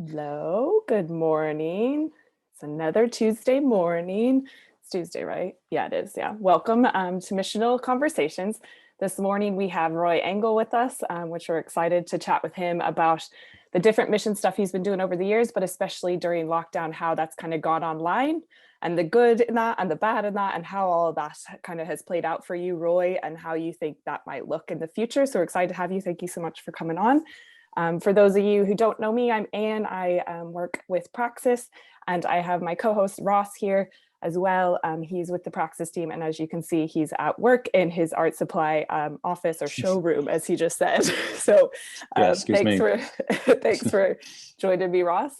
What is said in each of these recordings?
Hello, good morning. It's another Tuesday morning. It's Tuesday, right? Yeah, it is. Yeah. Welcome to Missional Conversations. This morning we have Roy Engel with us, which we're excited to chat with him about the different mission stuff he's been doing over the years, but especially during lockdown, how that's kind of gone online and the good in that and the bad in that and how all of that kind of has played out for you, Roy, and how you think that might look in the future. So we're excited to have you. Thank you so much for coming on. For those of you who don't know me, I'm Anne. I work with Praxis, and I have my co-host Ross here as well. He's with the Praxis team, and as you can see, he's at work in his art supply office or showroom, as he just said. So thanks for joining me, Ross.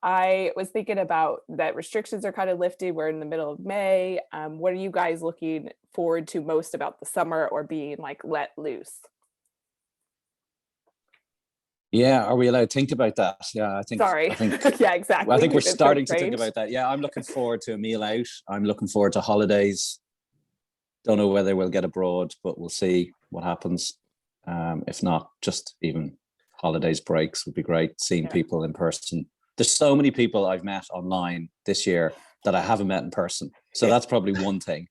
I was thinking about that restrictions are kind of lifted. We're in the middle of May. What are you guys looking forward to most about the summer or being like let loose? Yeah, are we allowed to think about that? Yeah, I think. Yeah, exactly. I think we're starting to think about that. Yeah, I'm looking forward to a meal out. I'm looking forward to holidays. Don't know whether we'll get abroad, but we'll see what happens. If not, just even holidays breaks would be great. Seeing people in person. There's so many people I've met online this year that I haven't met in person. So that's probably one thing.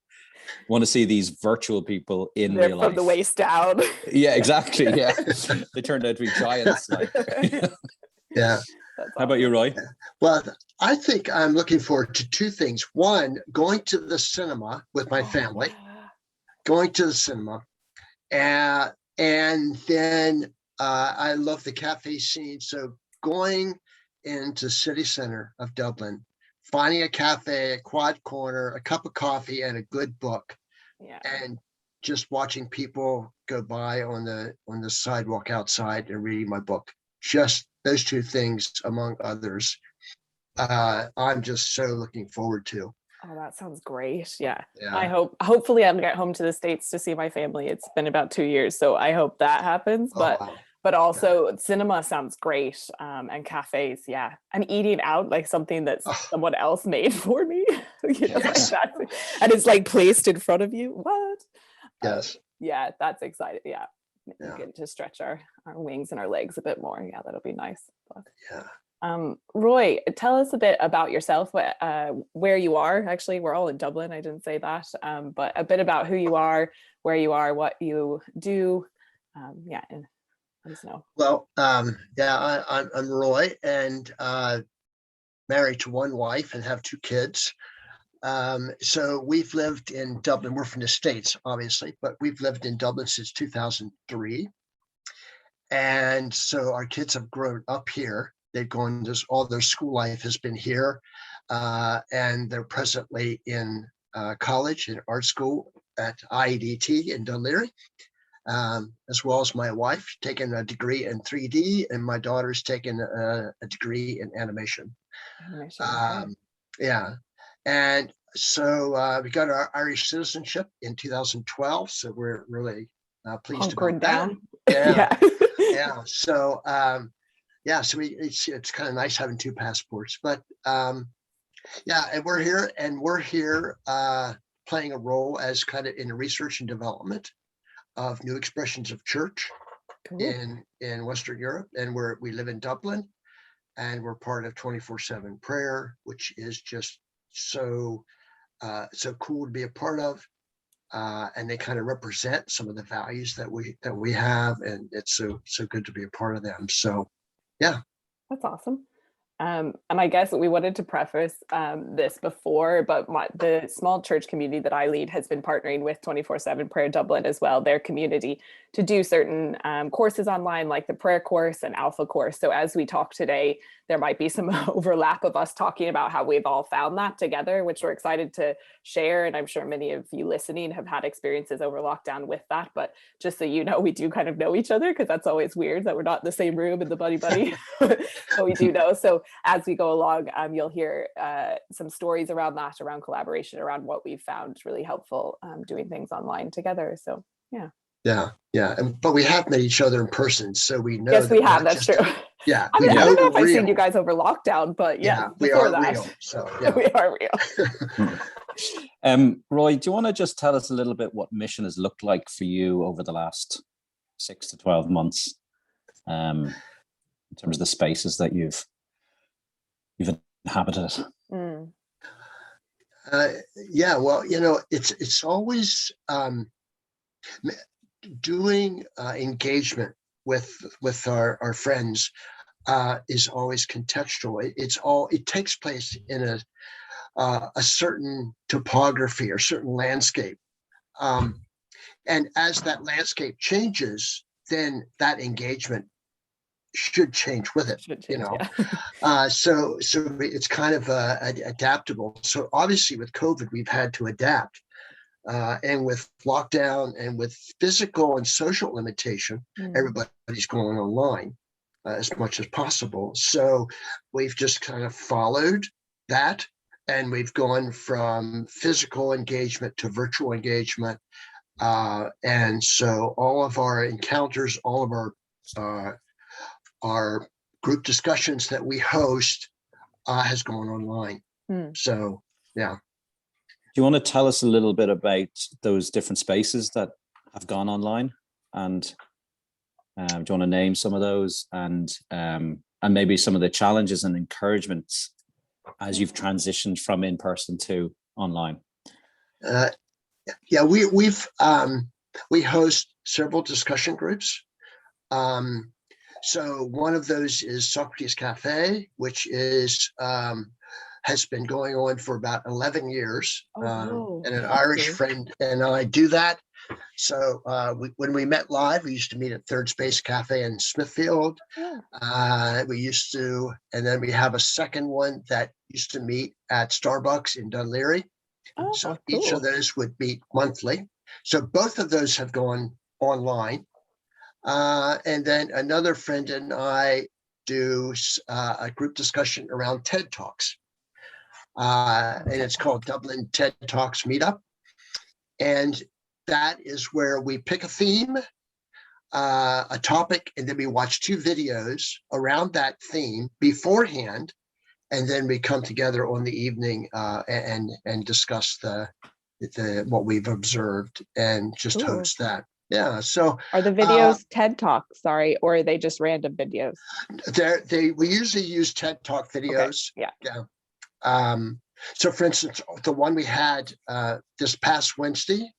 Want to see these virtual people in real life. From the waist down. Yeah, exactly. Yeah. They turned out to be giants. Yeah. How about you, Roy? Well, I think I'm looking forward to two things. One, going to the cinema with my family, going to the cinema. And then I love the cafe scene. So going into city center of Dublin, finding a cafe, a quad corner, a cup of coffee, and a good book, and just watching people go by on the sidewalk outside and reading my book. Just those two things, among others, I'm just so looking forward to. Oh, that sounds great. Yeah. Hopefully I'll get home to the States to see my family. It's been about 2 years, so I hope that happens. But also cinema sounds great, and cafes, and eating out like something that someone else made for me, like that, and it's like placed in front of you. What? Yes. That's exciting. Get to stretch our wings and our legs a bit more. Yeah, that'll be nice. Roy, tell us a bit about yourself, where you are. Actually, we're all in Dublin. I didn't say that, but a bit about who you are, where you are, what you do. No. Well, I'm Roy, and married to one wife and have 2 kids. So we've lived in Dublin. We're from the States, obviously, but we've lived in Dublin since 2003. And so our kids have grown up here. They've gone, all their school life has been here. And they're presently in college, in art school at IEDT in Dublin. As well as my wife taking a degree in 3D, and my daughter's taken a degree in animation. And so we got our Irish citizenship in 2012, so we're really pleased about that. So it's kind of nice having 2 passports, but and we're here playing a role as kind of in research and development of new expressions of church in Western Europe, and we live in Dublin, and we're part of 24/7 prayer, which is just so cool to be a part of, and they kind of represent some of the values that we have, and it's so good to be a part of them. So that's awesome. And I guess we wanted to preface this before, but the small church community that I lead has been partnering with 24/7 Prayer Dublin as well, their community, to do certain courses online, like the prayer course and alpha course. So as we talk today, there might be some overlap of us talking about how we've all found that together, which we're excited to share. And I'm sure many of you listening have had experiences over lockdown with that. But just so you know, we do kind of know each other, because that's always weird that we're not in the same room in the buddy, but we do know. So as we go along, you'll hear some stories around that, around collaboration, around what we've found really helpful doing things online together. So but we have met each other in person, so we know. Yes, we have. That's true. Yeah, I don't know if I've seen you guys over lockdown, but we are real. So we are real. Roy, do you want to just tell us a little bit what mission has looked like for you over the last 6 to 12 months? terms of the spaces that you've inhabited? Mm. Yeah, well, it's always doing engagement with our friends is always contextual. It takes place in a certain topography or certain landscape, and as that landscape changes, then that engagement should change with it. Should change, yeah. So it's kind of adaptable. So obviously with COVID, we've had to adapt. And with lockdown and with physical and social limitation, everybody's going online as much as possible. So we've just kind of followed that, and we've gone from physical engagement to virtual engagement. And so all of our encounters, all of our group discussions that we host has gone online. So, yeah. Do you want to tell us a little bit about those different spaces that have gone online, and do you want to name some of those, and maybe some of the challenges and encouragements as you've transitioned from in person to online? Yeah, we host several discussion groups. So one of those is Socrates Cafe, which is has been going on for about 11 years. And an Irish friend and I do that. So when we met live, we used to meet at Third Space Cafe in Smithfield. We used to, and then we have a second one that used to meet at Starbucks in Dunleary. So each of those would meet monthly. So both of those have gone online. And then another friend and I do a group discussion around TED Talks. And it's called Dublin TED Talks Meetup. And that is where we pick a theme, a topic, and then we watch 2 videos around that theme beforehand. And then we come together on the evening and discuss the what we've observed and just host that. Yeah. So are the videos TED Talks, or are they just random videos? We usually use TED Talk videos. Okay. Yeah. So for instance, the one we had this past Wednesday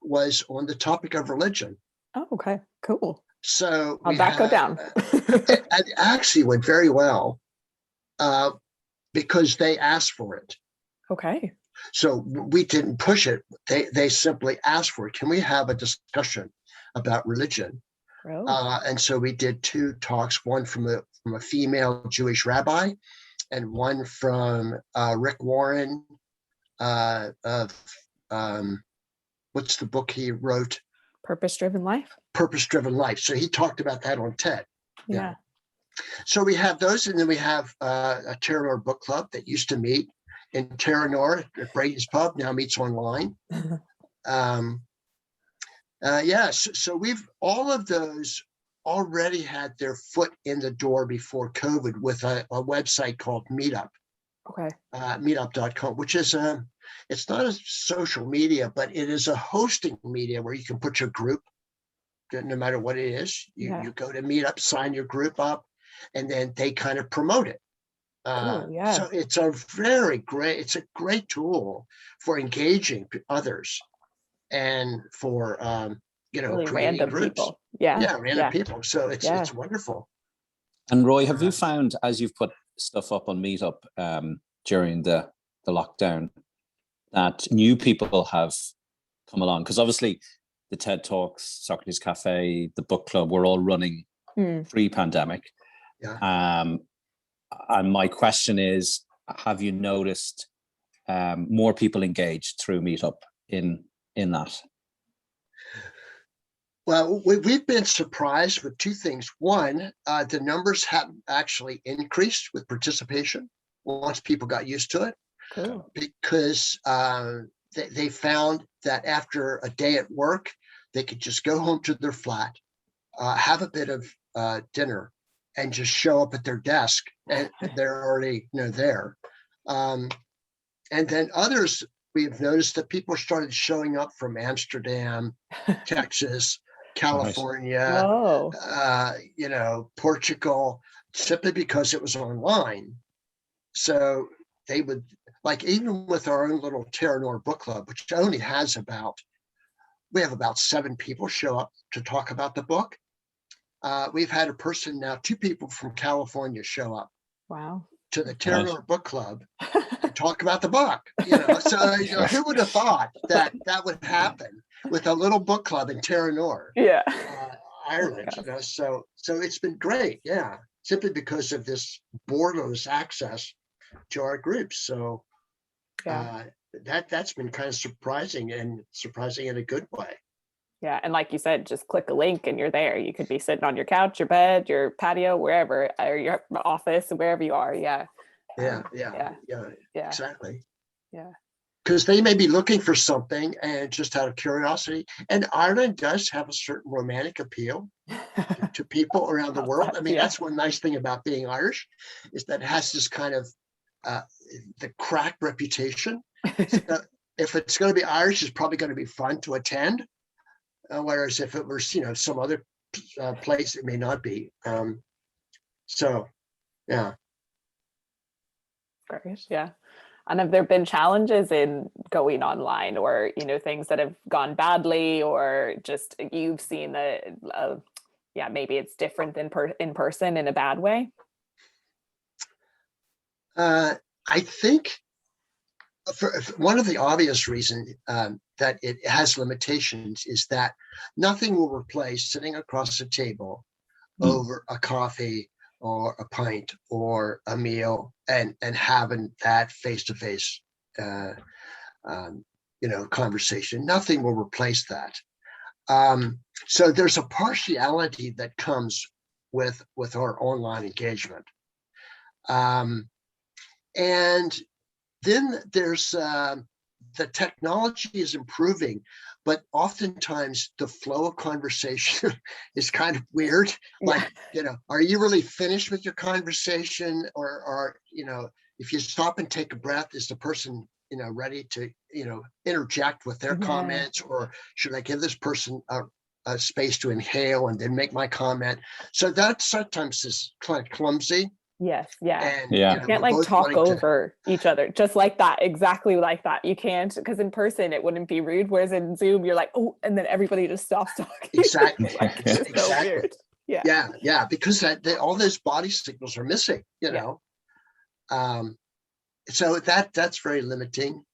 was on the topic of religion. Oh, okay, cool. So how'd that go down? It actually went very well because they asked for it. Okay. So we didn't push it. They simply asked for it. Can we have a discussion about religion? And so we did 2 talks, one from a female Jewish rabbi, and one from Rick Warren of what's the book he wrote? Purpose-Driven Life. Purpose-Driven Life. So he talked about that on TED. Yeah. So we have those, and then we have a Terranor book club that used to meet in Terranor at Brady's Pub, now meets online. Yes, so we've all of those already had their foot in the door before COVID with a website called Meetup. Okay. Meetup.com, which is it's not a social media, but it is a hosting media where you can put your group, no matter what it is. You go to Meetup, sign your group up, and then they kind of promote it. So it's a great tool for engaging others and for really creating random groups. People. Random people. So it's wonderful. And Roy, have you found, as you've put stuff up on Meetup during the lockdown, that new people have come along? Because obviously the TED Talks, Socrates Cafe, the book club, we're all running pre-pandemic. And my question is, have you noticed more people engaged through Meetup in that? Well, we've been surprised with 2 things. One, the numbers haven't actually increased with participation once people got used to it. Cool. Because they found that after a day at work, they could just go home to their flat, have a bit of dinner, and just show up at their desk, and they're already there. And then others, we've noticed that people started showing up from Amsterdam, Texas, California, Portugal, simply because it was online. So they would, like, even with our own little Terranor book club, which only has we have about 7 people show up to talk about the book. We've had a person now, 2 people from California show up Wow. to the Right. Terranor book club to talk about the book. So who would have thought that that would happen with a little book club in Terranor, Yeah. Ireland? So it's been great, yeah, simply because of this borderless access to our groups. So Yeah. that's been kind of surprising in a good way. Yeah. And like you said, just click a link and you're there. You could be sitting on your couch, your bed, your patio, wherever, or your office, wherever you are. Yeah. Yeah, Yeah. exactly. Yeah. Because they may be looking for something, and just out of curiosity. And Ireland does have a certain romantic appeal to people around the world. I mean, Yeah. that's one nice thing about being Irish, is that it has this kind of the crack reputation. So if it's going to be Irish, it's probably going to be fun to attend. Whereas if it was, some other place, it may not be. So, yeah. Great. Yeah. And have there been challenges in going online, or, things that have gone badly, or just you've seen that, maybe it's different than in person in a bad way? I think for one of the obvious reasons that it has limitations is that nothing will replace sitting across the table over a coffee or a pint or a meal and having that face-to-face conversation. Nothing will replace that. So there's a partiality that comes with our online engagement. And then there's the technology is improving, but oftentimes the flow of conversation is kind of weird. Like, are you really finished with your conversation, or if you stop and take a breath, is the person ready to interject with their comments, or should I give this person a space to inhale and then make my comment? So that sometimes is kind of clumsy. Yes. Yeah. And You can't like talk over each other just like that, exactly like that. You can't, because in person it wouldn't be rude, whereas in Zoom you're like, oh, and then everybody just stops talking. Exactly. It's so weird. Yeah, because all those body signals are missing, so that's very limiting.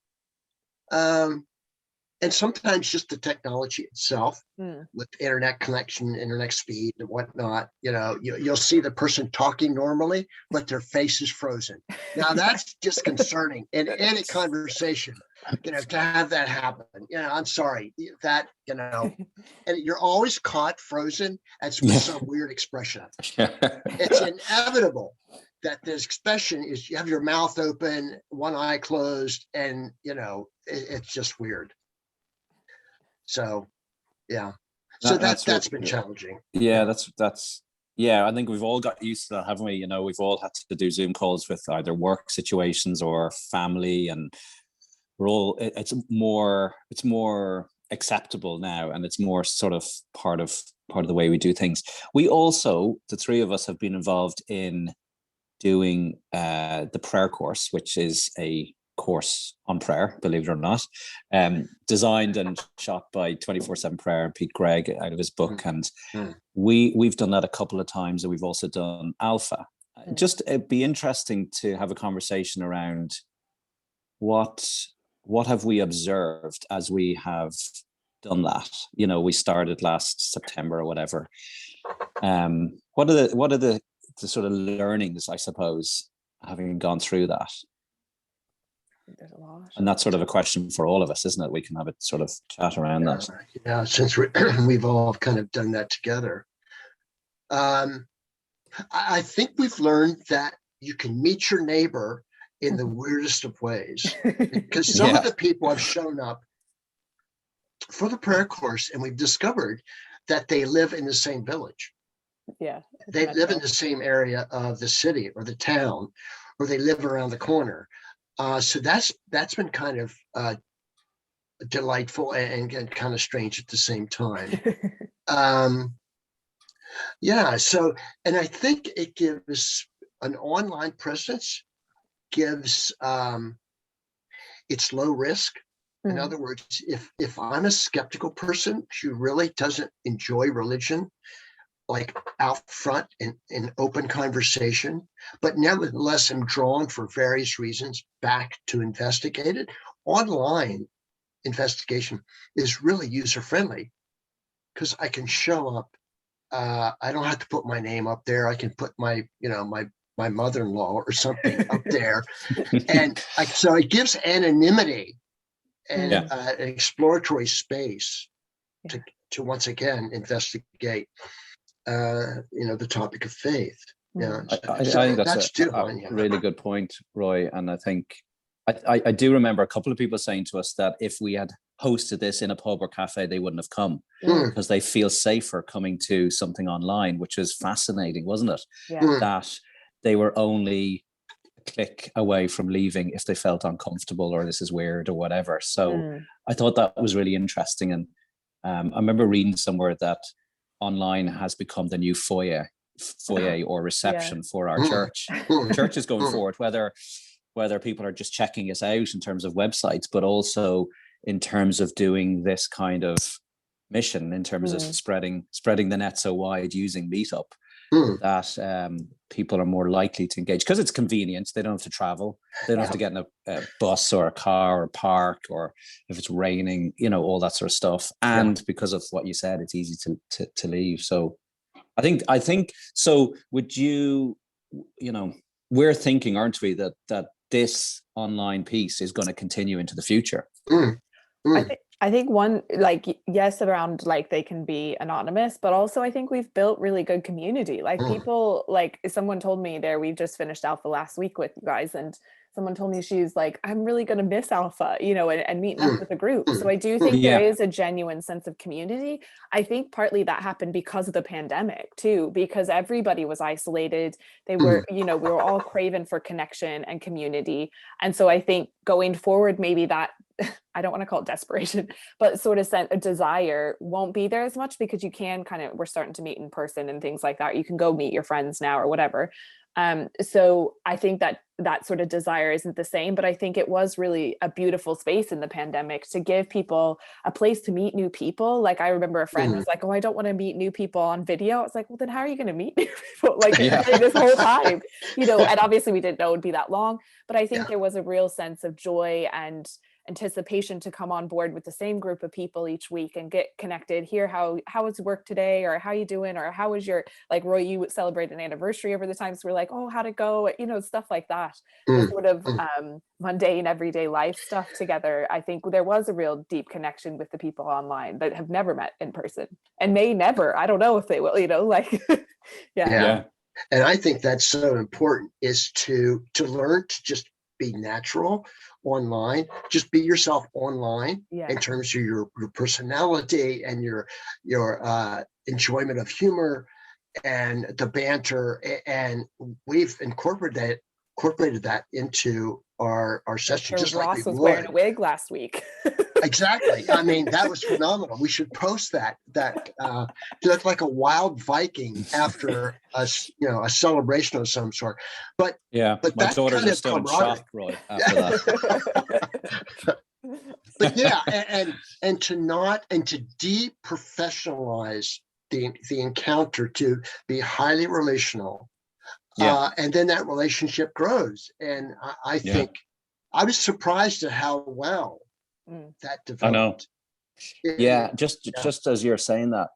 And sometimes just the technology itself, with internet connection, internet speed and whatnot, you'll see the person talking normally, but their face is frozen. Now that's just concerning in any conversation, to have that happen. I'm sorry that, and you're always caught frozen as with some weird expression. It's inevitable that the expression is you have your mouth open, one eye closed, and it's just weird. So, yeah. So that's been challenging. Yeah, that's I think we've all got used to that, haven't we? We've all had to do Zoom calls with either work situations or family, and it's more acceptable now, and it's more sort of part of the way we do things. We also, the 3 of us, have been involved in doing the prayer course, which is a course on prayer, believe it or not, designed and shot by 24/7 Prayer and Pete Gregg out of his book. And we've done that a couple of times, and we've also done Alpha. Just it'd be interesting to have a conversation around what have we observed as we have done that. We started last September or whatever. What are the sort of learnings, I suppose, having gone through that? There's a lot. And that's sort of a question for all of us, isn't it? We can have a sort of chat around that. Yeah, since we've all kind of done that together. I think we've learned that you can meet your neighbor in the weirdest of ways, because some of the people have shown up for the prayer course, and we've discovered that they live in the same village. Yeah. They live in the same area of the city or the town, or they live around the corner. So that's been kind of delightful and kind of strange at the same time. Yeah. So, and I think it gives an online presence gives it's low risk. In Mm, other words, if I'm a skeptical person who really doesn't enjoy religion, like out front in open conversation, but nevertheless am drawn for various reasons back to investigate it, online investigation is really user friendly because I can show up. I don't have to put my name up there. I can put my mother-in-law or something up there, and so it gives anonymity and mm, an exploratory space yeah. to once again investigate the topic of faith. Yeah, Mm, I think so that's that's two a one. Yeah. really good point, Roy. And I think I do remember a couple of people saying to us that if we had hosted this in a pub or cafe, they wouldn't have come Mm, because they feel safer coming to something online, which is fascinating, wasn't it? yeah. mm, That they were only a click away from leaving if they felt uncomfortable or this is weird or whatever. So Mm, I thought that was really interesting. And I remember reading somewhere that online has become the new foyer or yeah. reception for our mm, church. mm, Churches going mm, forward, whether people are just checking us out in terms of websites, but also in terms of doing this kind of mission, in terms of Mm, spreading the net so wide using Meetup, mm. that people are more likely to engage because it's convenient. They don't have to travel. They don't have yeah. to get in a bus or a car or park, or if it's raining, all that sort of stuff. Yeah. And because of what you said, it's easy to leave. So I think so. Would you, we're thinking, aren't we, that this online piece is going to continue into the future? Mm, mm, I think one, like, yes, around like they can be anonymous, but also I think we've built really good community. Like mm, people, like someone told me there, we've just finished Alpha last week with you guys, and someone told me she's like, I'm really gonna miss Alpha, and meeting up mm, with a group. So mm, I do mm. think there Yeah. is a genuine sense of community. I think partly that happened because of the pandemic too, because everybody was isolated. They were, Mm, we were all craving for connection and community. And so I think going forward, maybe that I don't want to call it desperation, but sort of a desire won't be there as much because you can we're starting to meet in person and things like that. You can go meet your friends now or whatever. So I think that sort of desire isn't the same, but I think it was really a beautiful space in the pandemic to give people a place to meet new people. Like I remember a friend mm. was like, "Oh, I don't want to meet new people on video." I was like, "Well, then how are you going to meet new people like Yeah. during this whole time?" And obviously we didn't know it'd be that long, but I think Yeah. there was a real sense of joy and anticipation to come on board with the same group of people each week and get connected, hear how was work today, or how you doing, or how was your, like Roy, you celebrate an anniversary over the time, so we're like, oh, how'd it go, stuff like that. The Mm, sort of mm. mundane everyday life stuff together. I think there was a real deep connection with the people online that have never met in person and may never, I don't know if they will, like yeah. Yeah. Yeah. And I think that's so important is to learn to just be natural online, just be yourself online Yeah. in terms of your personality and your enjoyment of humor and the banter. And we've incorporated that into our I'm session sure just like we Ross was wearing a would. wig last week. Exactly. I mean, that was phenomenal. We should post that. You look like a wild Viking after a celebration of some sort. But Yeah. but My that daughters kind are of still in camaraderie. shock, Roy, after that. But yeah, and to deprofessionalize the encounter, to be highly relational, Yeah. and then that relationship grows. And I Yeah. think I was surprised at how well Mm, that I know. developed. Yeah. It- Just as you're saying that,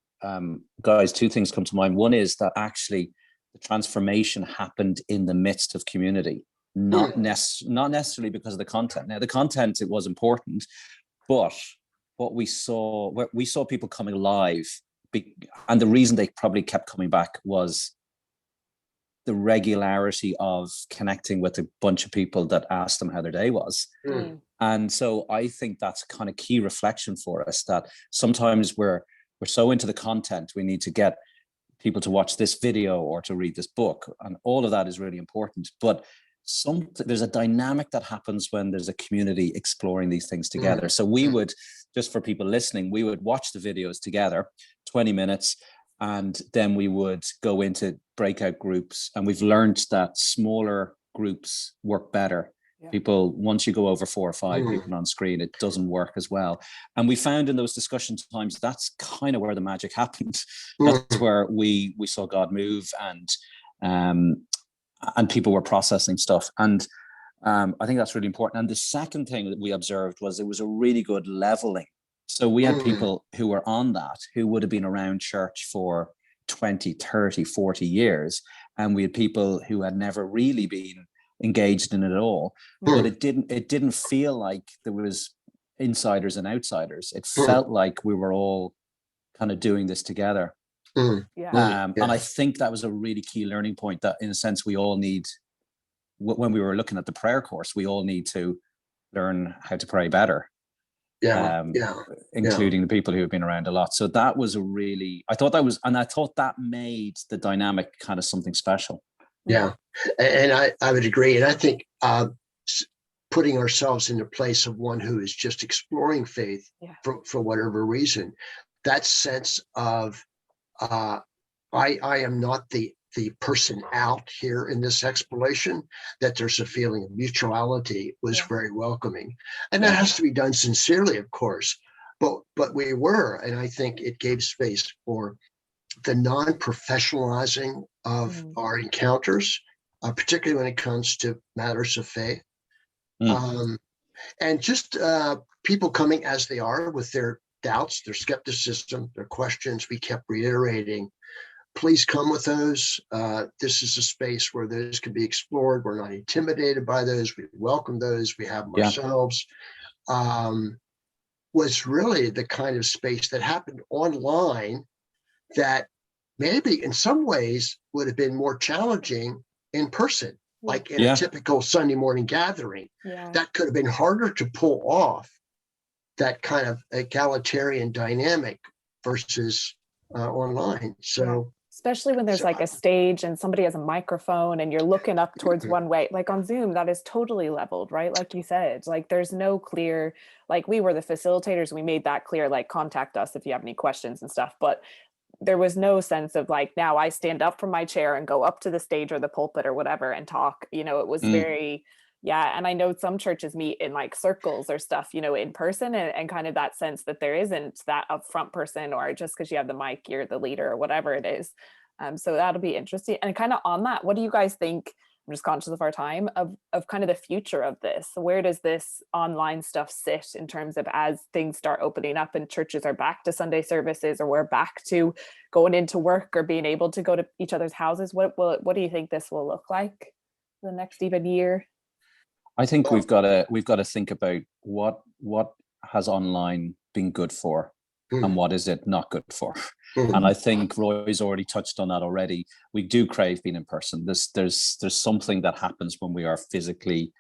guys, two things come to mind. One is that actually the transformation happened in the midst of community, not mm, necessarily because of the content. Now, the content, it was important, but what we saw people coming alive, and the reason they probably kept coming back was the regularity of connecting with a bunch of people that asked them how their day was. mm, mm, And so I think that's kind of key reflection for us, that sometimes we're so into the content, we need to get people to watch this video or to read this book, and all of that is really important. But there's a dynamic that happens when there's a community exploring these things together. So we would, just for people listening, we would watch the videos together, 20 minutes, And then we would go into breakout groups, and we've learned that smaller groups work better. Yeah. People, once you go over 4 or 5 people on screen, it doesn't work as well. And we found in those discussion times, that's kind of where the magic happened. That's where we saw God move, and people were processing stuff. And I think that's really important. And the second thing that we observed was it was a really good leveling. So we had people who were on that, who would have been around church for 20, 30, 40 years. And we had people who had never really been engaged in it at all. But it didn't feel like there was insiders and outsiders. It felt like we were all kind of doing this together. And I think that was a really key learning point, that in a sense we all need, when we were looking at the prayer course, we all need to learn how to pray better. Including the people who have been around a lot. So that was I thought that made the dynamic kind of something special. Yeah, and I would agree. And I think putting ourselves in the place of one who is just exploring faith for whatever reason, that sense of I am not the person out here in this exploration, that there's a feeling of mutuality was very welcoming. And that has to be done sincerely, of course, but we were, and I think it gave space for the non-professionalizing of our encounters, particularly when it comes to matters of faith. And just people coming as they are with their doubts, their skepticism, their questions. We kept reiterating, please come with those. This is a space where those can be explored. We're not intimidated by those. We welcome those. We have them ourselves. Was really the kind of space that happened online that maybe in some ways would have been more challenging in person, like in a typical Sunday morning gathering. That could have been harder to pull off, that kind of egalitarian dynamic versus online. So especially when there's like a stage and somebody has a microphone and you're looking up towards one way, like on Zoom, that is totally leveled, right? Like you said, like there's no clear, like we were the facilitators, we made that clear, like contact us if you have any questions and stuff. But there was no sense of like, now I stand up from my chair and go up to the stage or the pulpit or whatever and talk, it was very, and I know some churches meet in like circles or stuff, in person, and kind of that sense that there isn't that upfront person, or just because you have the mic, you're the leader or whatever it is. So that'll be interesting. And kind of on that, what do you guys think? I'm just conscious of our time of kind of the future of this. So where does this online stuff sit in terms of as things start opening up and churches are back to Sunday services, or we're back to going into work or being able to go to each other's houses? What do you think this will look like the next even year? I think we've got to think about what has online been good for and what is it not good for. And I think Roy's already touched on that already. We do crave being in person. There's something that happens when we are physically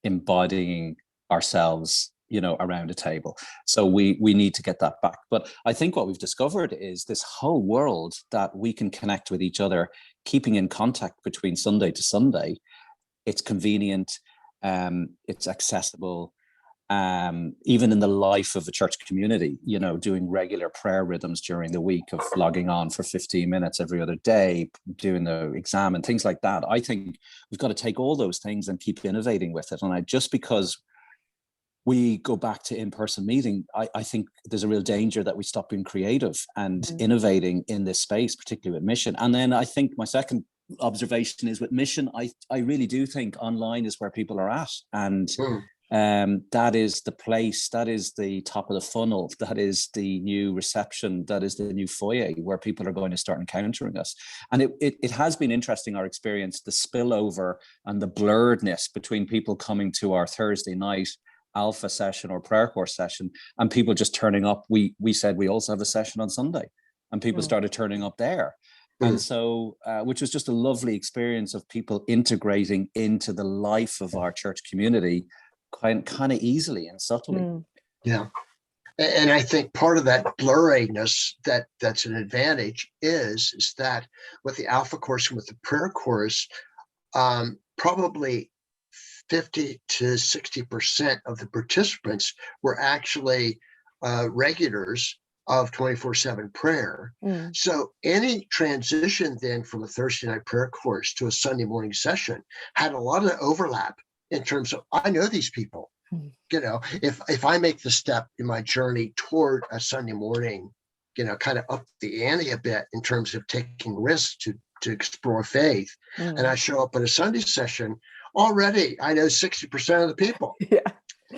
embodying ourselves, around a table. So we need to get that back. But I think what we've discovered is this whole world that we can connect with each other, keeping in contact between Sunday to Sunday. It's convenient. It's accessible, even in the life of a church community, doing regular prayer rhythms during the week of logging on for 15 minutes every other day, doing the exam and things like that. I think we've got to take all those things and keep innovating with it. And just because we go back to in-person meeting, I think there's a real danger that we stop being creative and innovating in this space, particularly with Mission. And then I think my second observation is with Mission, I really do think online is where people are at, and that is the place, that is the top of the funnel, that is the new reception, that is the new foyer where people are going to start encountering us. And it has been interesting, our experience, the spillover and the blurredness between people coming to our Thursday night alpha session or prayer course session and people just turning up. We said we also have a session on Sunday, and people started turning up there. And so, which was just a lovely experience of people integrating into the life of our church community kind of easily and subtly. Yeah. And I think part of that blurriness that's an advantage is that with the alpha course and with the prayer course, probably 50 to 60% of the participants were actually regulars of 24/7 prayer. Mm. So any transition then from a Thursday night prayer course to a Sunday morning session had a lot of overlap in terms of, I know these people. Mm. If I make the step in my journey toward a Sunday morning, kind of up the ante a bit in terms of taking risks to explore faith, and I show up at a Sunday session, already I know 60% of the people. Yeah.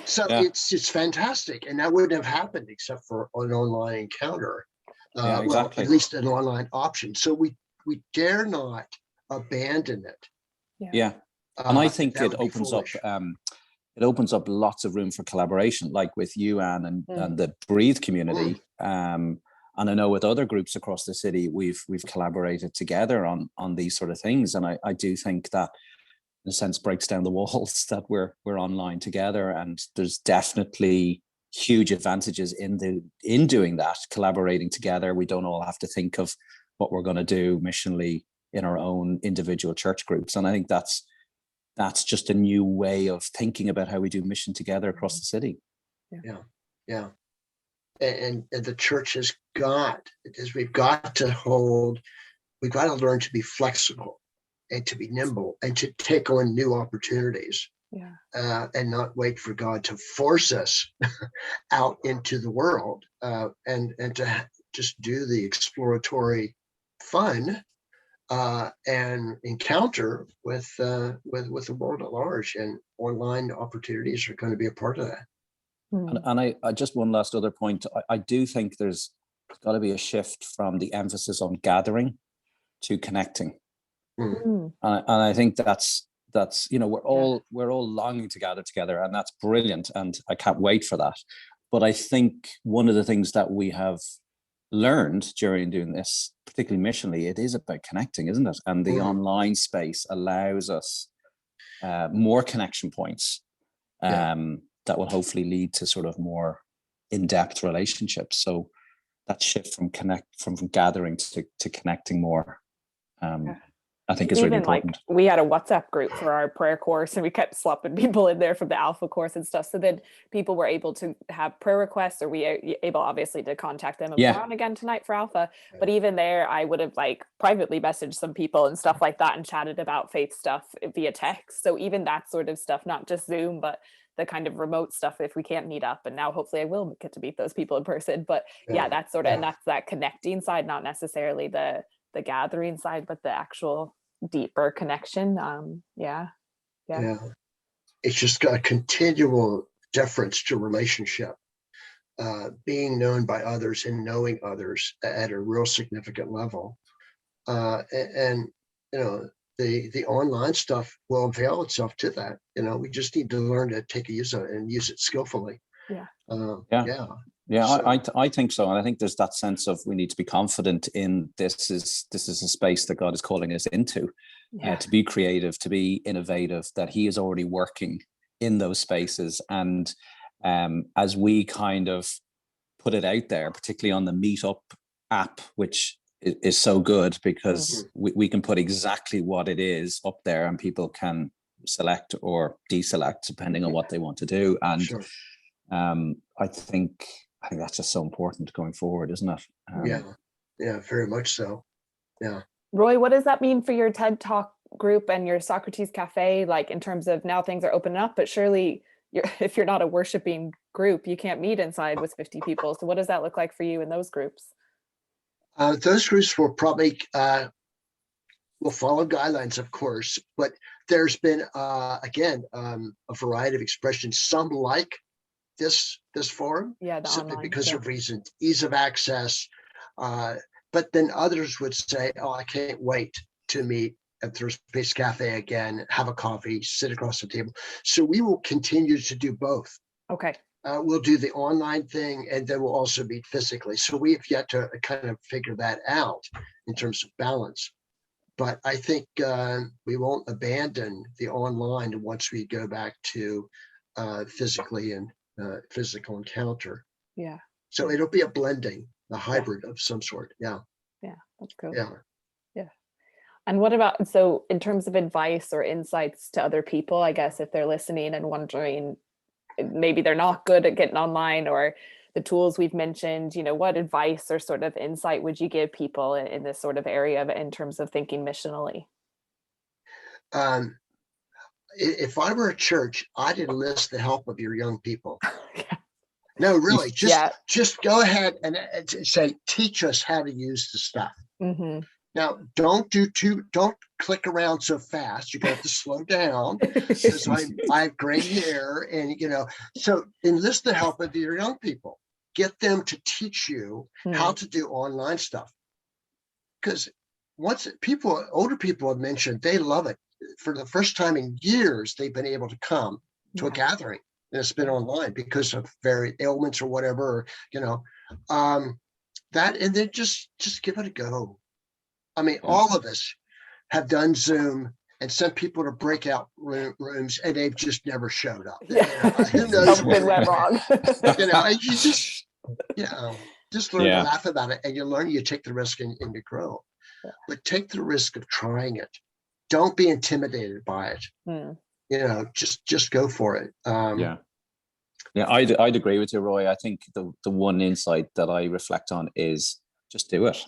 So it's fantastic, and that wouldn't have happened except for an online encounter. Yeah, exactly. Well, at least an online option. So we dare not abandon it. Yeah. And I think That it would be opens up foolish. it opens up lots of room for collaboration, like with you, Anne, and the Breathe community. And I know with other groups across the city, we've collaborated together on these sort of things. And I do think that, in a sense, breaks down the walls that we're online together. And there's definitely huge advantages in doing that, collaborating together. We don't all have to think of what we're going to do missionally in our own individual church groups. And I think that's just a new way of thinking about how we do mission together across the city. Yeah. And the church has we've got to learn to be flexible and to be nimble and to take on new opportunities. And not wait for God to force us out into the world, and to just do the exploratory fun and encounter with the world at large. And online opportunities are going to be a part of that. And I just one last other point. I do think there's got to be a shift from the emphasis on gathering to connecting. And I think that's we're all longing to gather together, and that's brilliant, and I can't wait for that. But I think one of the things that we have learned during doing this, particularly missionally, it is about connecting, isn't it? And the online space allows us more connection points that will hopefully lead to sort of more in-depth relationships. So that shift from gathering to connecting more, I think is really important. Like, we had a WhatsApp group for our prayer course, and we kept swapping people in there from the Alpha course and stuff. So then people were able to have prayer requests, or we were able obviously to contact them and we're on again tonight for Alpha. But even there, I would have like privately messaged some people and stuff like that and chatted about faith stuff via text. So even that sort of stuff, not just Zoom, but the kind of remote stuff, if we can't meet up. And now hopefully I will get to meet those people in person. But that's sort of, and that's that connecting side, not necessarily the gathering side, but the actual deeper connection. It's just got a continual deference to relationship, being known by others and knowing others at a real significant level. And the online stuff will avail itself to that. We just need to learn to use it and use it skillfully. I think so. And I think there's that sense of we need to be confident in this is a space that God is calling us into, to be creative, to be innovative, that he is already working in those spaces. And as we kind of put it out there, particularly on the Meetup app, which is so good because we can put exactly what it is up there and people can select or deselect depending on what they want to do. And I think that's just so important going forward, isn't it? Very much so. Roy, what does that mean for your TED Talk group and your Socrates Cafe? Like, in terms of, now things are opening up, but surely if you're not a worshiping group, you can't meet inside with 50 people. So what does that look like for you in those groups? Those groups will probably will follow guidelines, of course, but there's been again a variety of expressions. Some like this forum, simply online, because of reasons, ease of access, but then others would say, "Oh, I can't wait to meet at Thursday Cafe again, have a coffee, sit across the table." So we will continue to do both. Okay. We'll do the online thing, and then we'll also meet physically. So we have yet to kind of figure that out in terms of balance. But I think we won't abandon the online once we go back to physically and physical encounter. So it'll be a blending, a hybrid of some sort. That's cool. And what about, so in terms of advice or insights to other people, I guess, if they're listening and wondering, maybe they're not good at getting online, or the tools we've mentioned, what advice or sort of insight would you give people in this sort of area in terms of thinking missionally? Um, if I were a church, I'd enlist the help of your young people. Yeah. No, really, Yeah. just go ahead and say, teach us how to use the stuff. Mm-hmm. Now, don't click around so fast. You're gonna have to slow down because I have gray hair, and so enlist the help of your young people. Get them to teach you how to do online stuff. Because older people have mentioned they love it. For the first time in years, they've been able to come to a gathering, and it's been online because of various ailments or whatever, that, and then just give it a go. I mean, all of us have done Zoom and sent people to breakout rooms, and they've just never showed up. Yeah. Who knows? Something went wrong. You just learn to laugh about it, and you learn, you take the risk and you grow. Yeah. But take the risk of trying it. Don't be intimidated by it. Just go for it. I'd agree with you, Roy. I think the one insight that I reflect on is just do it.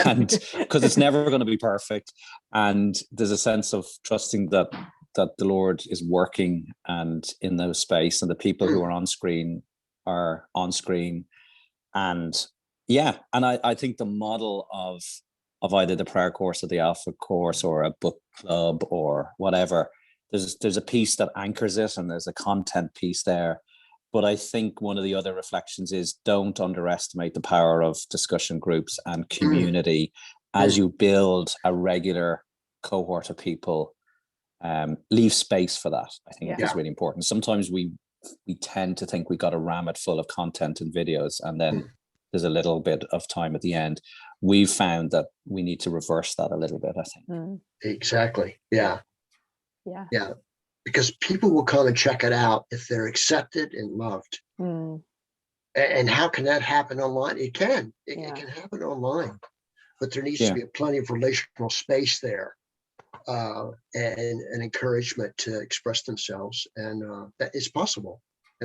And because it's never going to be perfect, and there's a sense of trusting that the Lord is working and in those space, and the people who are on screen, and I think the model of either the prayer course or the Alpha course or a book club or whatever, there's a piece that anchors it, and there's a content piece there. But I think one of the other reflections is don't underestimate the power of discussion groups and community as you build a regular cohort of people. Leave space for that. I think is really important. Sometimes we tend to think we got to ram it full of content and videos, and then there's a little bit of time at the end. We've found that we need to reverse that a little bit, I think. Exactly. Yeah. Because people will come and check it out if they're accepted and loved. And how can that happen online? It can. It can happen online, but there needs to be plenty of relational space there, and encouragement to express themselves, and that is possible.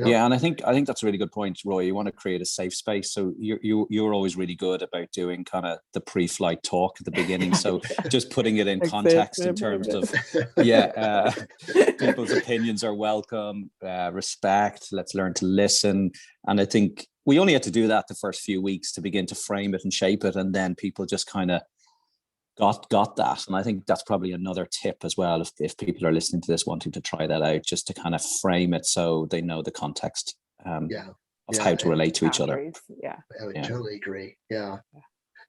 Yeah, and I think that's a really good point, Roy. You want to create a safe space, so you're always really good about doing kind of the pre-flight talk at the beginning. So just putting it in context in terms of people's opinions are welcome, respect. Let's learn to listen, and I think we only had to do that the first few weeks to begin to frame it and shape it, and then people just kind of got that. And I think that's probably another tip as well, if people are listening to this wanting to try that out, just to kind of frame it so they know the context of how to relate to each other. I would totally agree.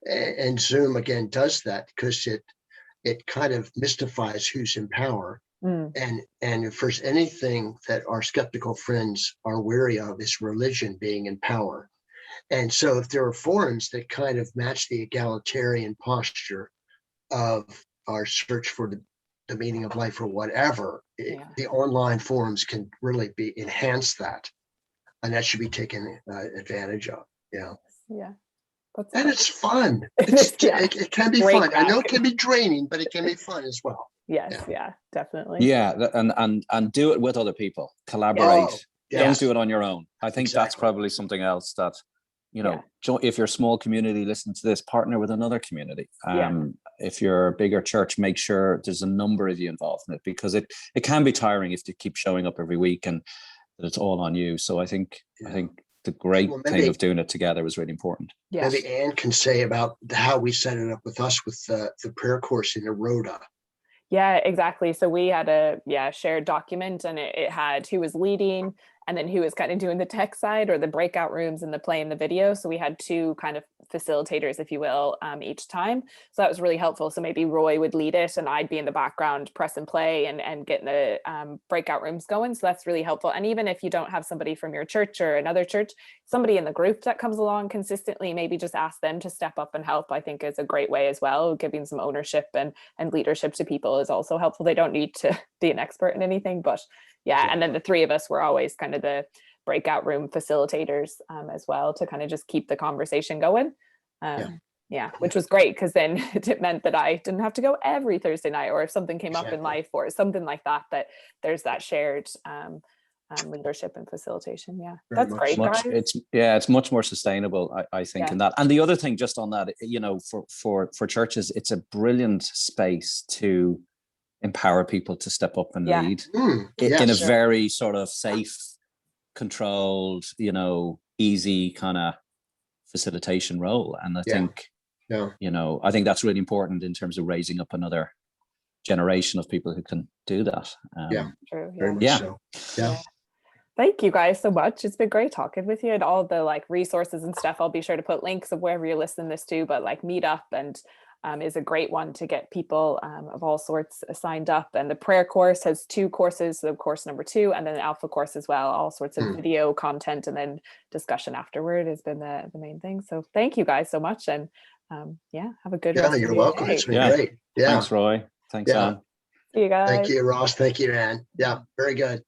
And Zoom again does that because it kind of mystifies who's in power. And if there's anything that our skeptical friends are weary of, is religion being in power. And so if there are forums that kind of match the egalitarian posture of our search for the meaning of life or whatever, the online forums can really enhance that, and that should be taken advantage of. And it's fun. It can be fun. I know it can be draining, but it can be fun as well. Yes, definitely. And do it with other people. Collaborate. Don't do it on your own. I think that's probably something else that, if you're a small community listening to this, partner with another community. If you're a bigger church, make sure there's a number of you involved in it, because it can be tiring if you keep showing up every week and that it's all on you. So I think the great thing of doing it together was really important. Maybe Anne can say about how we set it up with us with the prayer course in Rhoda. Yeah, exactly. So we had a shared document, and it had who was leading and then who was kind of doing the tech side or the breakout rooms and the play and the video. So we had two kind of facilitators, if you will, each time. So that was really helpful. So maybe Roy would lead it and I'd be in the background, press and play and getting the breakout rooms going. So that's really helpful. And even if you don't have somebody from your church or another church, somebody in the group that comes along consistently, maybe just ask them to step up and help, I think is a great way as well. Giving some ownership and leadership to people is also helpful. They don't need to be an expert in anything, but and then the three of us were always kind of the breakout room facilitators as well, to kind of just keep the conversation going. Which was great, because then it meant that I didn't have to go every Thursday night, or if something came up in life or something like that, that there's that shared leadership and facilitation. Yeah, Very that's much great, so. guys. It's much more sustainable, I think, Yeah. in that. And the other thing, just on that, you know, for churches, it's a brilliant space to empower people to step up and Yeah. lead Yes. in a very sort of safe, controlled, you know, easy kind of facilitation role. And I think, you know, I think that's really important in terms of raising up another generation of people who can do that. True. Very much so. Yeah. Thank you guys so much. It's been great talking with you, and all the like resources and stuff. I'll be sure to put links of wherever you're listening this to, but like Meetup and is a great one to get people of all sorts signed up. And the prayer course has 2 courses, so course number 2, and then an alpha course as well, all sorts of video content, and then discussion afterward has been the main thing. So thank you guys so much. And have a good rest of You're your welcome. day. It's been great. Thanks, Roy. Thanks, Anne. See you guys. Thank you, Ross. Thank you, Anne. Yeah, very good.